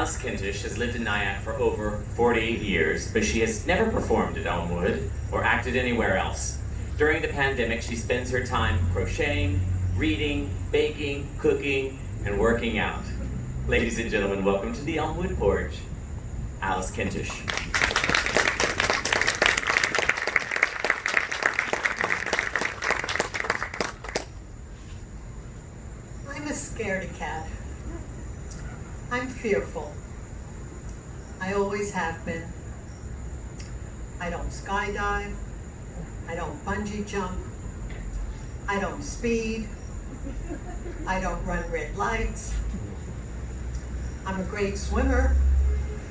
Alice Kintisch has lived in Nyack for over 48 years, but she has never performed at Elmwood or acted anywhere else. During the pandemic, she spends her time crocheting, reading, baking, cooking, and working out. Ladies and gentlemen, welcome to the Elmwood Porch, Alice Kintisch. I'm a scaredy cat. I'm fearful. I always have been. I don't skydive. I don't bungee jump. I don't speed. I don't run red lights. I'm a great swimmer,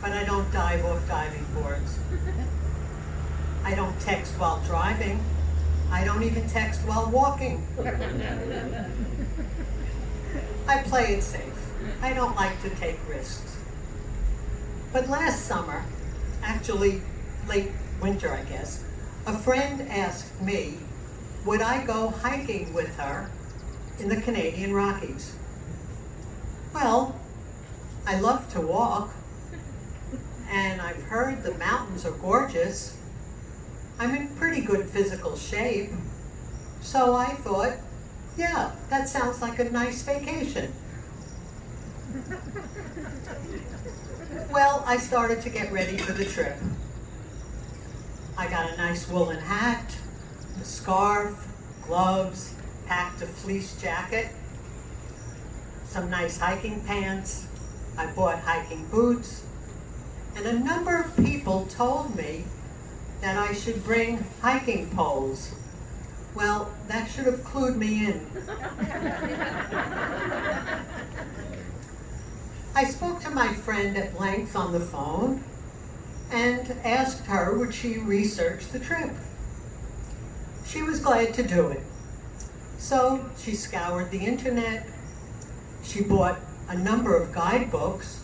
but I don't dive off diving boards. I don't text while driving. I don't even text while walking. I play it safe. I don't like to take risks. But last summer, actually late winter I guess, a friend asked me, would I go hiking with her in the Canadian Rockies? Well, I love to walk, and I've heard the mountains are gorgeous. I'm in pretty good physical shape, so I thought, yeah, that sounds like a nice vacation. Well, I started to get ready for the trip. I got a nice woolen hat, a scarf, gloves, packed a fleece jacket, some nice hiking pants. I bought hiking boots, and a number of people told me that I should bring hiking poles. Well, that should have clued me in. I spoke to my friend at length on the phone and asked her would she research the trip. She was glad to do it. So she scoured the internet, she bought a number of guidebooks,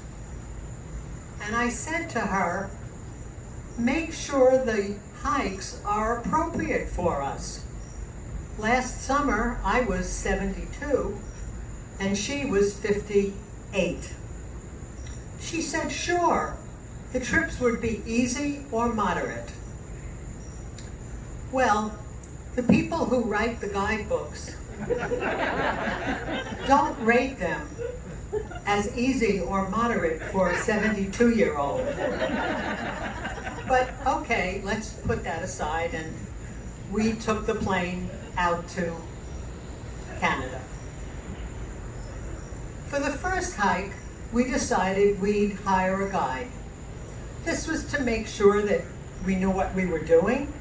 and I said to her, make sure the hikes are appropriate for us. Last summer I was 72 and she was 58. She said sure, the trips would be easy or moderate. Well, the people who write the guidebooks don't rate them as easy or moderate for a 72-year-old. But okay, let's put that aside, and we took the plane out to Canada. For the first hike, we decided we'd hire a guide. This was to make sure that we knew what we were doing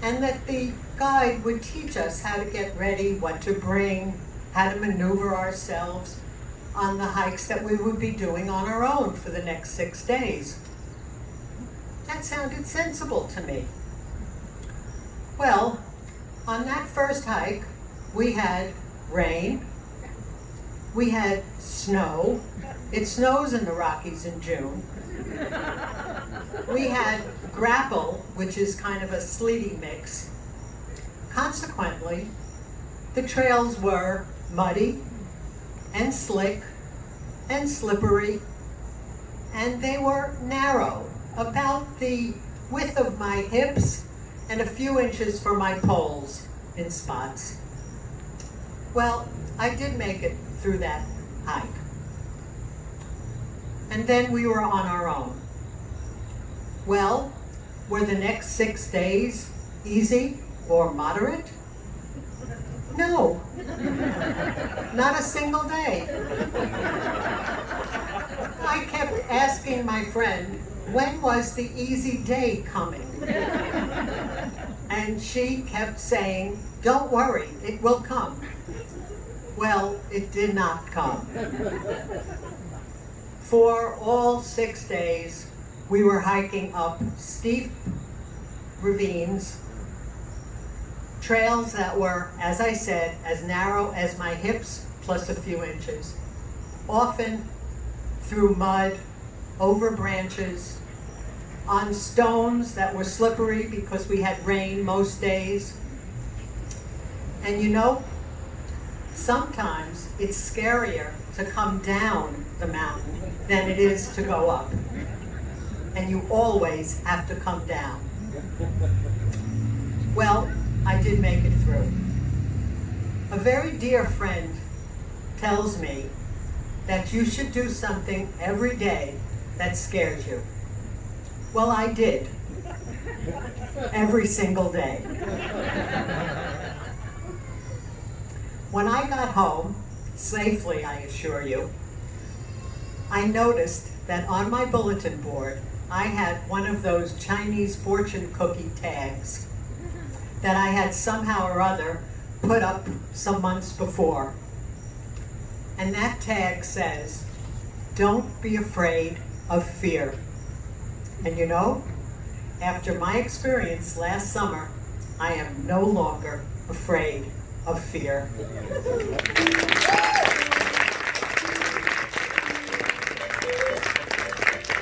and that the guide would teach us how to get ready, what to bring, how to maneuver ourselves on the hikes that we would be doing on our own for the next 6 days. That sounded sensible to me. Well, on that first hike, we had rain, we had snow. It snows in the Rockies in June. We had grapple, which is kind of a sleety mix. Consequently, the trails were muddy and slick and slippery, and they were narrow, about the width of my hips and a few inches for my poles in spots. Well, I did make it through that hike. And then we were on our own. Well, were the next 6 days easy or moderate? No, not a single day. I kept asking my friend, when was the easy day coming? And she kept saying, don't worry, it will come. Well, it did not come. For all 6 days, we were hiking up steep ravines, trails that were, as I said, as narrow as my hips plus a few inches, often through mud, over branches, on stones that were slippery because we had rain most days. And you know, Sometimes it's scarier to come down the mountain than it is to go up. And you always have to come down. Well, I did make it through. A very dear friend tells me that you should do something every day that scares you. Well, I did. Every single day. When I got home, safely I assure you, I noticed that on my bulletin board I had one of those Chinese fortune cookie tags that I had somehow or other put up some months before. And that tag says, "Don't be afraid of fear." And you know, after my experience last summer, I am no longer afraid of fear.